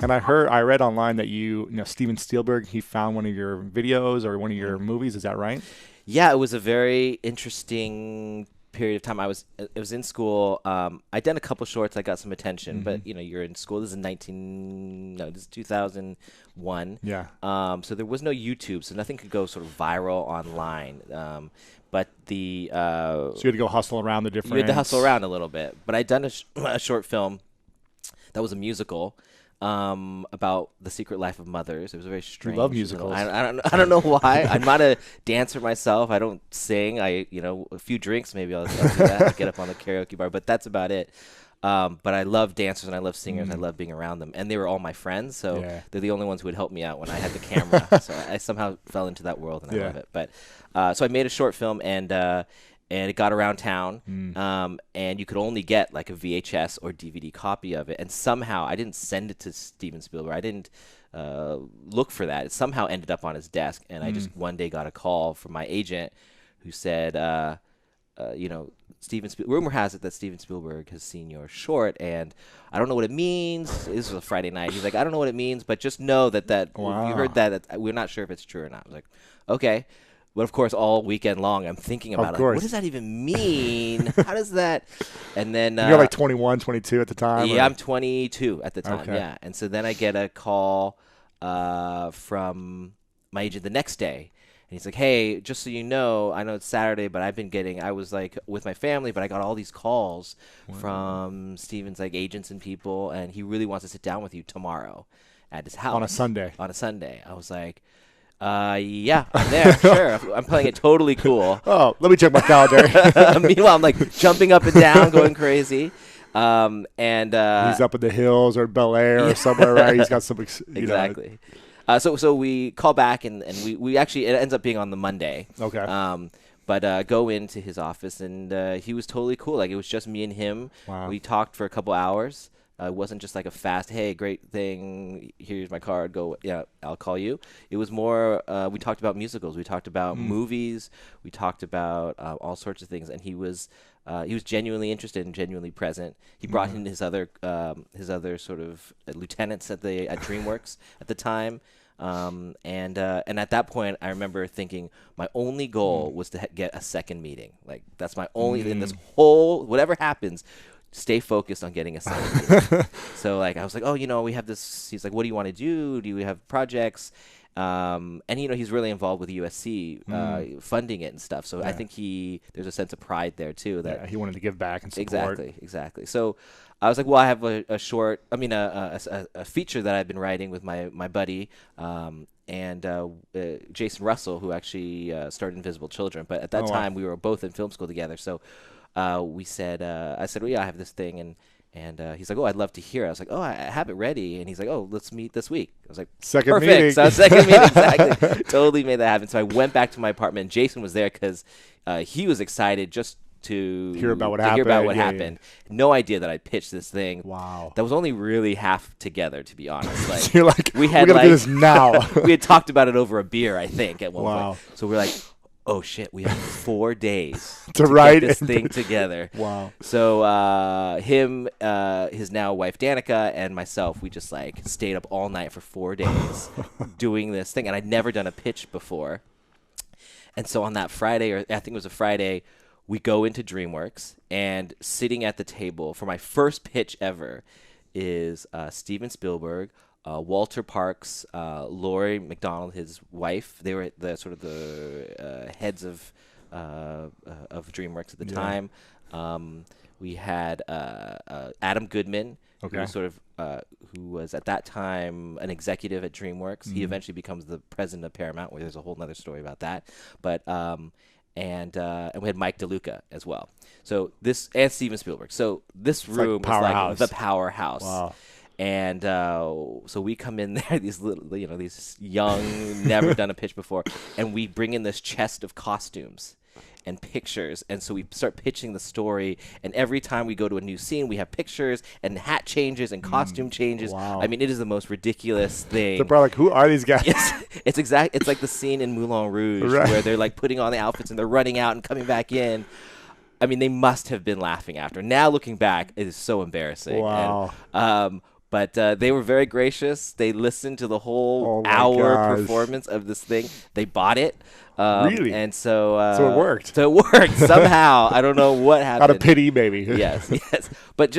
And I read online that Steven Spielberg, he found one of your videos or one of your movies. Is that right? Yeah, it was a very interesting period of time. It was in school. I'd done a couple shorts. I got some attention, but you're in school. This is 2001. Yeah. So there was no YouTube, so nothing could go sort of viral online. But So you had to go hustle around the different. you had to hustle around a little bit. But I'd done a short film that was a musical. About the secret life of mothers. It was a very strange. You love musicals. I don't know why. I'm not a dancer myself. I don't sing. A few drinks maybe I'll do that. I'll get up on the karaoke bar, but that's about it. But I love dancers and I love singers. I love being around them, and they were all my friends. So they're the only ones who would help me out when I had the camera. So I somehow fell into that world, and I love it. But so I made a short film, and it got around town, and you could only get like a VHS or DVD copy of it. And somehow, I didn't send it to Steven Spielberg. I didn't look for that. It somehow ended up on his desk, and I just one day got a call from my agent who said, rumor has it that Steven Spielberg has seen your short, and I don't know what it means. This was a Friday night. He's like, I don't know what it means, but just know that Wow. if you heard that, we're not sure if it's true or not. I was like, okay. But of course, all weekend long, I'm thinking about it. Like, what does that even mean? How does that? And then You're like 21, 22 at the time. Yeah, I'm 22 at the time. Okay. Yeah, and so then I get a call from my agent the next day, and he's like, "Hey, just so you know, I know it's Saturday, but I was like with my family, but I got all these calls from Steven's like agents and people, and he really wants to sit down with you tomorrow at his house On a Sunday. On a Sunday." I was like. Yeah, I'm there. Sure. I'm playing it totally cool. Oh, let me check my calendar. Meanwhile, I'm like jumping up and down, going crazy. And he's up in the hills or Bel Air or somewhere, right? He's got some exactly. So we call back, and we actually, it ends up being on the Monday. Okay. But go into his office, and he was totally cool. Like, it was just me and him. Wow. We talked for a couple hours. It wasn't just like a fast, hey, great thing, here's my card, go, yeah, I'll call you. It was more, we talked about musicals, we talked about movies, we talked about all sorts of things, and he was genuinely interested and genuinely present. He brought in his other sort of lieutenants at DreamWorks at the time. And at that point, I remember thinking my only goal was to get a second meeting. Like, that's my only, in this whole, whatever happens, stay focused on getting a second meeting. So, like, I was like, oh, we have this. He's like, what do you want to do? Do you have projects? And, he's really involved with USC funding it and stuff. So I think there's a sense of pride there, too. That he wanted to give back and support. Exactly. So I was like, well, I have a feature that I've been writing with my buddy, and Jason Russell, who actually started Invisible Children. But at that time, we were both in film school together. So I said, well, yeah, I have this thing. And he's like, oh, I'd love to hear it. I was like, oh, I have it ready. And he's like, oh, let's meet this week. I was like, second perfect. meeting. So second meeting, exactly. Totally made that happen. So I went back to my apartment. And Jason was there because he was excited just to hear about what happened. No idea that I pitched this thing. Wow. That was only really half together, to be honest. Like, so you're like, we got to do this now. We had talked about it over a beer, I think, at one wow. point. So we're like, oh shit, we have 4 days to write get this thing together. Wow. So him, his now wife Danica, and myself, we just like stayed up all night for 4 days doing this thing, and I'd never done a pitch before. And so on that Friday, or I think it was a Friday, we go into DreamWorks, and sitting at the table for my first pitch ever is Steven Spielberg, Walter Parks, Laurie McDonald, his wife. They were the sort of the heads of DreamWorks at the time. We had Adam Goodman, who was sort of who was at that time an executive at DreamWorks. He eventually becomes the president of Paramount, where there's a whole other story about that. But and we had Mike DeLuca as well. So and Steven Spielberg. So this room is like the powerhouse. Wow. And so we come in there, these little, these young, never done a pitch before, and we bring in this chest of costumes and pictures, and so we start pitching the story. And every time we go to a new scene, we have pictures and hat changes and costume changes. Wow. I mean, it is the most ridiculous thing. They're probably like, who are these guys? Yes, it's like the scene in Moulin Rouge where they're like putting on the outfits and they're running out and coming back in. I mean, they must have been laughing after. Now looking back, it is so embarrassing. Wow. And, But they were very gracious. They listened to the whole Oh my hour gosh. performance of this thing. They bought it. Really? And so So it worked. So it worked somehow. I don't know what happened. Out of pity, maybe. Yes. But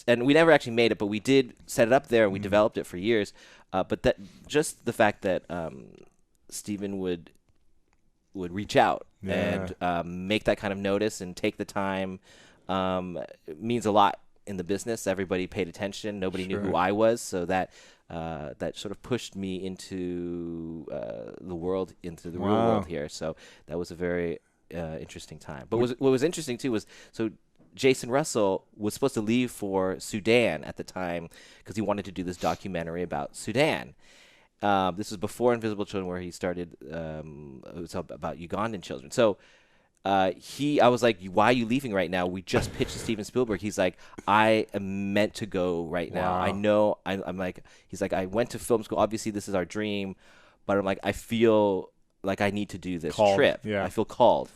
and we never actually made it, but we did set it up there and we developed it for years. But that just the fact that Steven would reach out and make that kind of notice and take the time means a lot in the business. Everybody paid attention. Nobody knew who I was, so that sort of pushed me into the world, into the real world here. So that was a very interesting time. But what was interesting too was Jason Russell was supposed to leave for Sudan at the time because he wanted to do this documentary about Sudan. This was before Invisible Children, where he started. It was about Ugandan children. So I was like, why are you leaving right now? We just pitched to Steven Spielberg. He's like, I am meant to go right now. I know. I'm like, he's like, I went to film school. Obviously, this is our dream, but I'm like, I feel like I need to do this trip. Yeah. I feel called.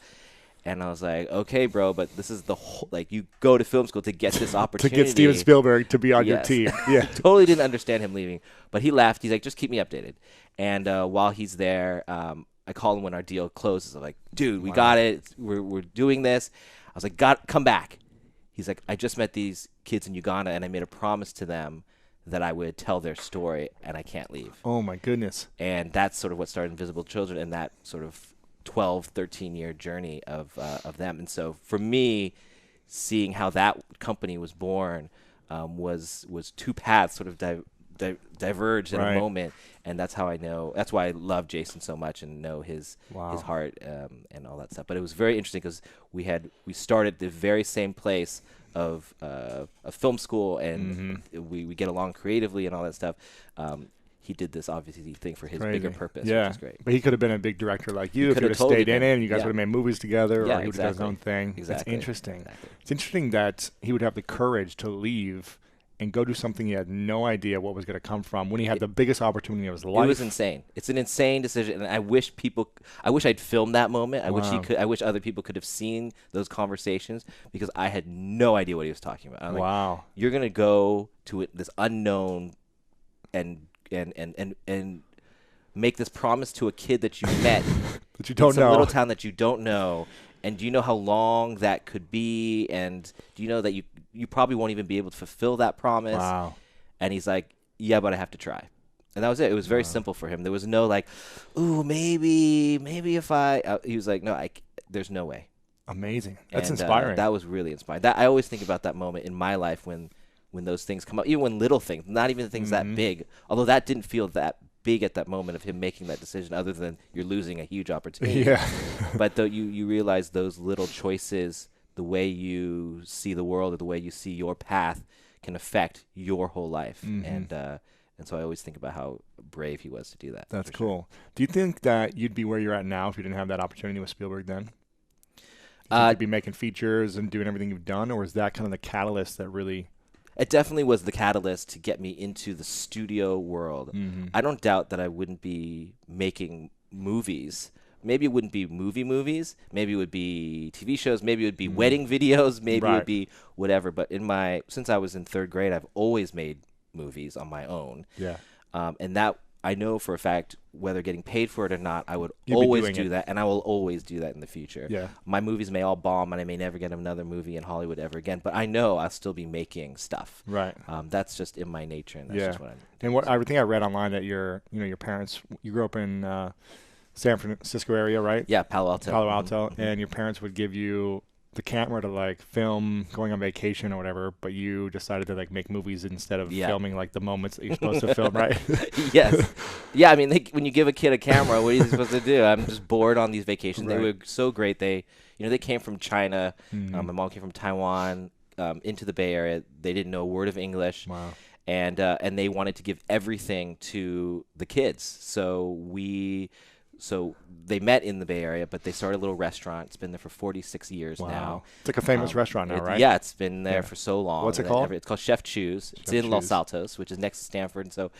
And I was like, okay, bro, but this is the whole, like, you go to film school to get this opportunity. To get Steven Spielberg to be on your team. Yeah. Totally didn't understand him leaving, but he left. He's like, just keep me updated. And while he's there, I call him when our deal closes. I'm like, dude, we got it. We're doing this. I was like, come back. He's like, I just met these kids in Uganda, and I made a promise to them that I would tell their story, and I can't leave. Oh, my goodness. And that's sort of what started Invisible Children and that sort of 12, 13-year journey of them. And so for me, seeing how that company was born was two paths sort of diverged in a moment, and that's how I know. That's why I love Jason so much and know his heart and all that stuff. But it was very interesting because we started the very same place of a film school, and we get along creatively and all that stuff. He did this obviously thing for his bigger purpose, which is great. But he could have been a big director like you if he would have stayed in it, and you guys would have made movies together, or he would have done his own thing. Exactly. It's interesting. It's interesting that he would have the courage to leave and go do something he had no idea what was going to come from when he had the biggest opportunity of his life. It was insane. It's an insane decision, and I wish I'd filmed that moment. I wish other people could have seen those conversations because I had no idea what he was talking about. I'm like, you're going to go to this unknown and make this promise to a kid that you met that you don't know, a little town that you don't know, and do you know how long that could be? And do you know that you probably won't even be able to fulfill that promise? Wow. And he's like, yeah, but I have to try. And that was it. It was very simple for him. There was no like, ooh, maybe if I. He was like, no, there's no way. Amazing. That's inspiring. That was really inspiring. I always think about that moment in my life when those things come up, even when little things, not even things that big, although that didn't feel that big at that moment of him making that decision, other than you're losing a huge opportunity. Yeah. But though you realize those little choices, the way you see the world or the way you see your path can affect your whole life. And so I always think about how brave he was to do that. That's cool. Sure. Do you think that you'd be where you're at now if you didn't have that opportunity with Spielberg then? You'd be making features and doing everything you've done, or is that kind of the catalyst that really... It definitely was the catalyst to get me into the studio world. I don't doubt that I wouldn't be making movies. Maybe it wouldn't be movies. Maybe it would be TV shows. Maybe it would be wedding videos. Maybe it would be whatever. But since I was in third grade, I've always made movies on my own. Yeah. And that I know for a fact, whether getting paid for it or not, I would always do that, and I will always do that in the future. Yeah. My movies may all bomb, and I may never get another movie in Hollywood ever again, but I know I'll still be making stuff. Right. That's just in my nature, and that's just what I'm doing. And I think I read online that your parents, you grew up in San Francisco area, right? Yeah, Palo Alto. And your parents would give you the camera to like film going on vacation or whatever, but you decided to like make movies instead of filming like the moments that you're supposed to film, right? Yes. Yeah, I mean, when you give a kid a camera, what are you supposed to do? I'm just bored on these vacations. They were so great. They came from China. My mom came from Taiwan into the Bay Area. They didn't know a word of English. Wow. And they wanted to give everything to the kids. So they met in the Bay Area, but they started a little restaurant. It's been there for 46 years now. It's like a famous restaurant now, right? Yeah, it's been there for so long. What's it called? It's called Chef Chu's. It's in Los Altos, which is next to Stanford. And so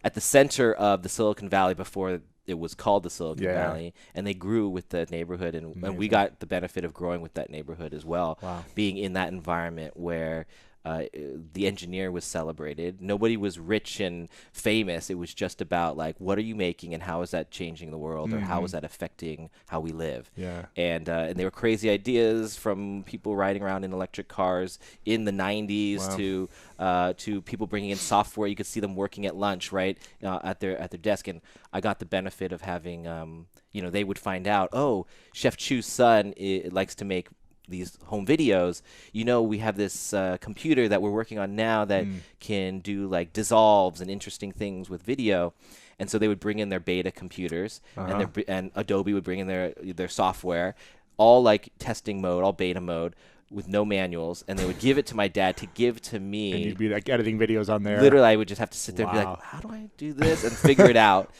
at the center of the Silicon Valley before it was called the Silicon Valley, and they grew with the neighborhood, and we got the benefit of growing with that neighborhood as well, being in that environment where the engineer was celebrated. Nobody was rich and famous. It was just about like, what are you making and how is that changing the world, or how is that affecting how we live? Yeah. And they were crazy ideas, from people riding around in electric cars in the 90s to people bringing in software. You could see them working at lunch, right, at their desk. And I got the benefit of having, they would find out, oh, Chef Chu's son likes to make these home videos. We have this computer that we're working on now that can do like dissolves and interesting things with video. And so they would bring in their beta computers, and Adobe would bring in their software, all like testing mode, all beta mode, with no manuals, and they would give it to my dad to give to me. And you'd be like editing videos on there. Literally, I would just have to sit there and be like, how do I do this? And figure it out.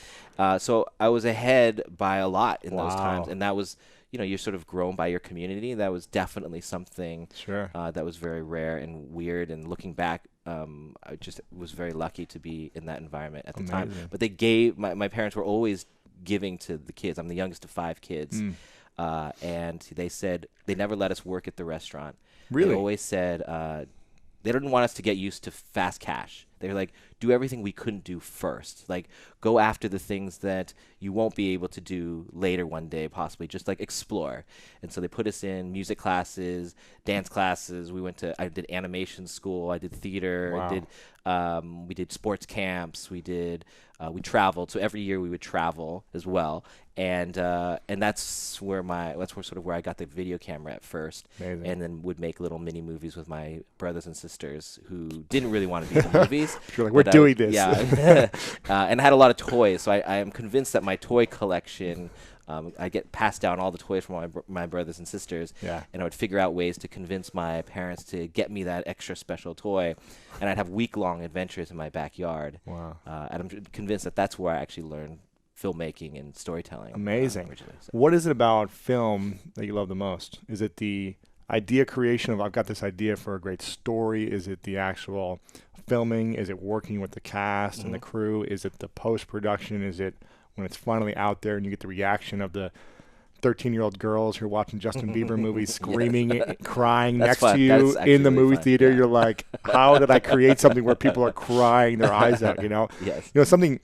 So I was ahead by a lot in those times. And that was, you're sort of grown by your community. That was definitely something that was very rare and weird. And looking back, I just was very lucky to be in that environment at the time. But they gave, my parents were always giving to the kids. I'm the youngest of 5 kids. And they said they never let us work at the restaurant. Really? They always said they didn't want us to get used to fast cash. They were like, do everything we couldn't do first. Like, go after the things that you won't be able to do later one day, possibly. Just, like, explore. And so they put us in music classes, dance classes. I did animation school. I did theater. We did sports camps. We traveled. So every year we would travel as well. And that's where where I got the video camera at first. Amazing. And then would make little mini movies with my brothers and sisters who didn't really want to be in the movies. You're like, we're doing this. Yeah. And I had a lot of toys. So I am convinced that my toy collection, I get passed down all the toys from my brothers and sisters. Yeah. And I would figure out ways to convince my parents to get me that extra special toy. And I'd have week-long adventures in my backyard. Wow. And I'm convinced that that's where I actually learned filmmaking and storytelling. Amazing. So. What is it about film that you love the most? Is it the idea creation of, I've got this idea for a great story? Is it the actual filming? Is it working with the cast and the crew? Is it the post-production? Is it when it's finally out there and you get the reaction of the 13-year-old girls who are watching Justin Bieber movies screaming, crying next to you in the movie theater? You're like, how did I create something where people are crying their eyes out, Yes. Something,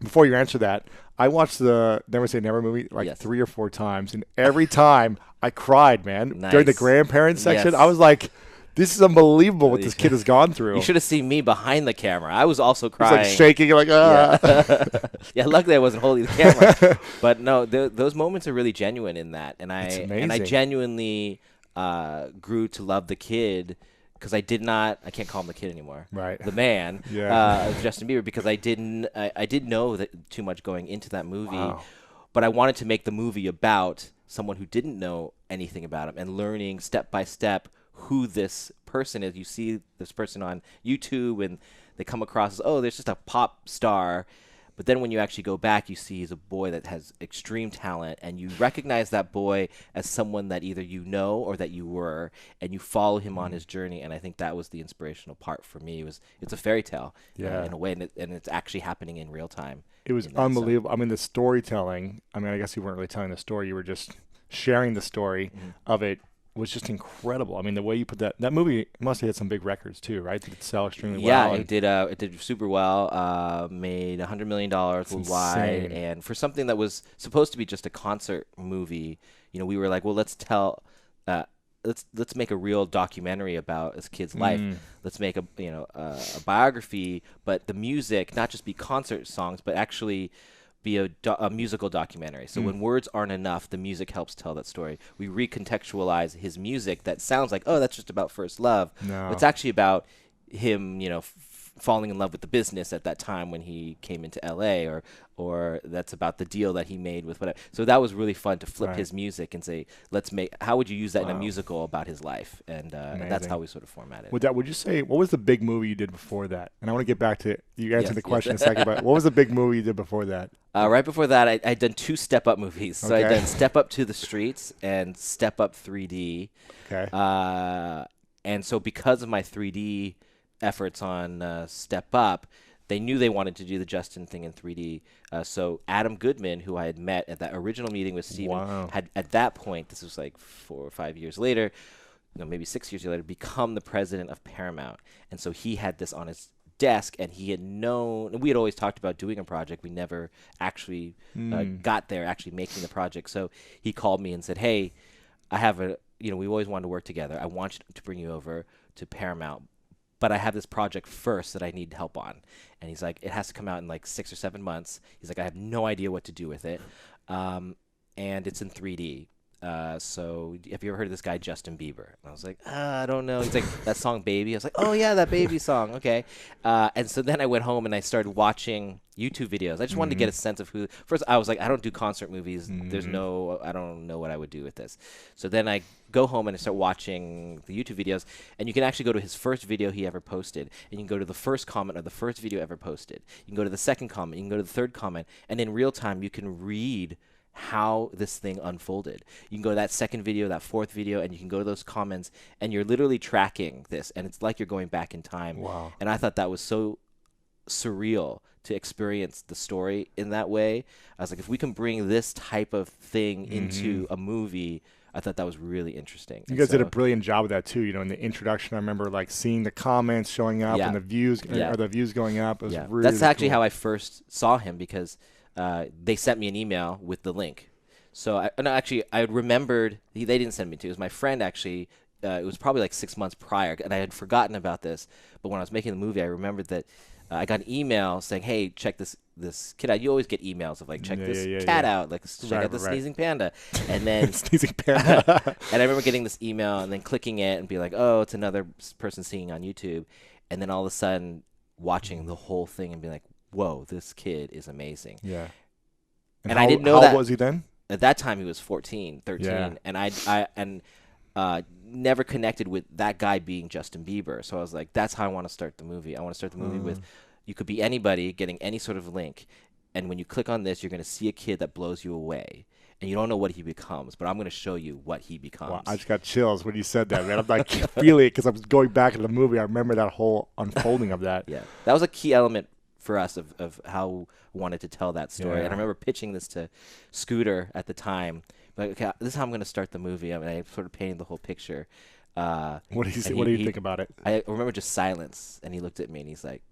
before you answer that, I watched the Never Say Never movie 3 or 4 times, and every time I cried, man. Nice. During the grandparents section, Yes. I was like, this is unbelievable what this kid has gone through. You should have seen me behind the camera. I was also He's crying. like shaking, you're like, ah. Yeah, luckily I wasn't holding the camera. But no, those moments are really genuine in that. And I genuinely grew to love the kid, because I can't call him the kid anymore. Right. The man, Justin Bieber, because I didn't know that too much going into that movie. Wow. But I wanted to make the movie about someone who didn't know anything about him and learning step by step who this person is. You see this person on YouTube and they come across as, oh, there's just a pop star. But then when you actually go back, you see he's a boy that has extreme talent, and you recognize that boy as someone that either you know or that you were, and you follow him on his journey. And I think that was the inspirational part for me. It's a fairy tale in a way, and it's actually happening in real time. It was unbelievable. I mean, the storytelling, I guess you weren't really telling the story. You were just sharing the story of it. Was just incredible. I mean, the way you put that movie must have hit some big records too, right? Did it sell extremely well? Yeah, it did super well. Made $100 million worldwide, insane. and for something that was supposed to be just a concert movie, we were like, well, let's make a real documentary about this kid's life. Let's make a biography, but the music not just be concert songs, but actually be a musical documentary. So when words aren't enough, the music helps tell that story. We recontextualize his music that sounds like, oh, that's just about first love. No. It's actually about him, falling in love with the business at that time when he came into LA, or that's about the deal that he made with whatever. So that was really fun to flip his music and say, how would you use that in a musical about his life? And that's how we sort of formatted it. Would you say, what was the big movie you did before that? And I want to get back to, you answered the question in a second, but what was the big movie you did before that? Right before that, I'd done 2 Step Up movies. So I'd done Step Up to the Streets and Step Up 3D. Okay. And so because of my 3D efforts on Step Up, they knew they wanted to do the Justin thing in 3D. So Adam Goodman, who I had met at that original meeting with Steven, had at that point, this was like 4 or 5 years later, maybe 6 years later, become the president of Paramount. And so he had this on his desk, and he had known, and we had always talked about doing a project. We never actually got there, actually making the project. So he called me and said, hey, I have we always wanted to work together. I want you to bring you over to Paramount, but I have this project first that I need help on. And he's like, it has to come out in like 6 or 7 months. He's like, I have no idea what to do with it. And it's in 3D. So have you ever heard of this guy, Justin Bieber? And I was like, I don't know. He's like, that song Baby. I was like, oh yeah, that Baby song. Okay. And so then I went home and I started watching YouTube videos. I just wanted to get a sense of who. First, I was like, I don't do concert movies. I don't know what I would do with this. So then I go home and I start watching the YouTube videos, and you can actually go to his first video he ever posted, and you can go to the first comment of the first video ever posted. You can go to the second comment. You can go to the third comment, and in real time you can read how this thing unfolded. You can go to that second video, that fourth video, and you can go to those comments, and you're literally tracking this, and it's like you're going back in time. Wow. And I thought that was so surreal to experience the story in that way. I was like, if we can bring this type of thing into a movie, I thought that was really interesting. You guys did a brilliant job with that too. In the introduction, I remember like seeing the comments showing up and the views or the views going up. It was really That's actually cool. how I first saw him, because they sent me an email with the link. So I remembered, they didn't send me to. It was my friend actually. It was probably like 6 months prior, and I had forgotten about this. But when I was making the movie, I remembered that I got an email saying, "Hey, check this kid out." You always get emails of like, "Check this cat out," like check out the sneezing panda, and then sneezing panda. And I remember getting this email and then clicking it and be like, "Oh, it's another person singing on YouTube," and then all of a sudden watching the whole thing and being like, "Whoa, this kid is amazing." Yeah. And I didn't know that. How old was he then? At that time, he was 14, 13, and I never connected with that guy being Justin Bieber. So I was like, that's how I want to start the movie. I want to start the movie with, you could be anybody getting any sort of link, and when you click on this, you're going to see a kid that blows you away. And you don't know what he becomes, but I'm going to show you what he becomes. Wow, I just got chills when you said that, man. I'm like feeling it because I was going back in the movie. I remember that whole unfolding of that. Yeah, that was a key element for us of how I wanted to tell that story. Yeah. And I remember pitching this to Scooter at the time. Like, okay, this is how I'm going to start the movie. I mean, I sort of painted the whole picture. What did he say? What do you think about it? I remember just silence, and he looked at me and he's like,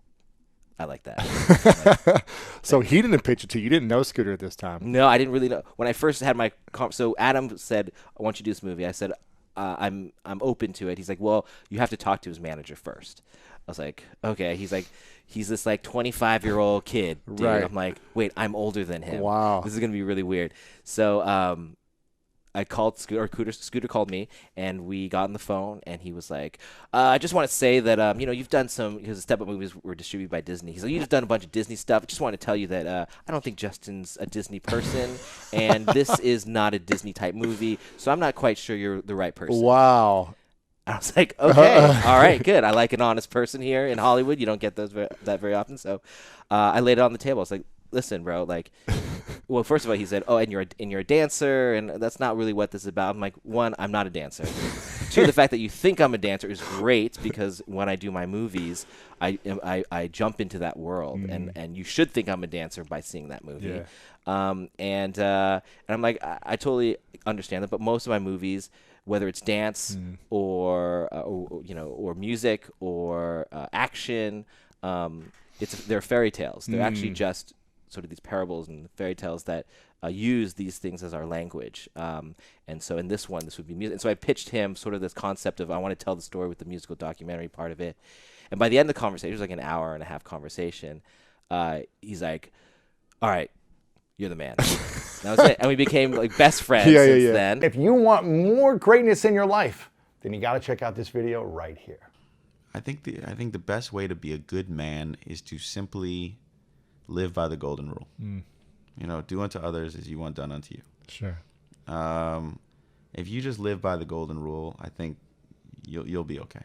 I like that. So he didn't pitch it to you. You didn't know Scooter at this time. No, I didn't really know. When I first had my so Adam said, I want you to do this movie. I said, I'm open to it. He's like, well, you have to talk to his manager first. I was like, okay. He's like, he's this like 25-year-old kid, dude. Right. I'm like, wait, I'm older than him. Wow. This is going to be really weird. So I called Scooter, or Scooter called me, and we got on the phone, and he was like, I just want to say that, you've done some, because the Step Up movies were distributed by Disney. He's like, you've done a bunch of Disney stuff. I just want to tell you that I don't think Justin's a Disney person, and this is not a Disney-type movie, so I'm not quite sure you're the right person. Wow. I was like, okay, all right, good. I like an honest person here in Hollywood. You don't get that very often. So I laid it on the table. I was like, listen, bro, like, well, first of all, he said, oh, and you're a dancer, and that's not really what this is about. I'm like, one, I'm not a dancer. Two, the fact that you think I'm a dancer is great, because when I do my movies, I jump into that world, and you should think I'm a dancer by seeing that movie. Yeah. And I'm like, I totally understand that, but most of my movies, whether it's dance or music or action, they're fairy tales. They're actually just sort of these parables and fairy tales that use these things as our language. And so in this one, this would be music. And so I pitched him sort of this concept of, I want to tell the story with the musical documentary part of it. And by the end of the conversation, it was like an hour and a half conversation, he's like, all right, you're the man. That was it. And we became like best friends since then. If you want more greatness in your life, then you got to check out this video right here. I think the best way to be a good man is to simply live by the golden rule. Do unto others as you want done unto you. Sure. If you just live by the golden rule, I think you'll be okay.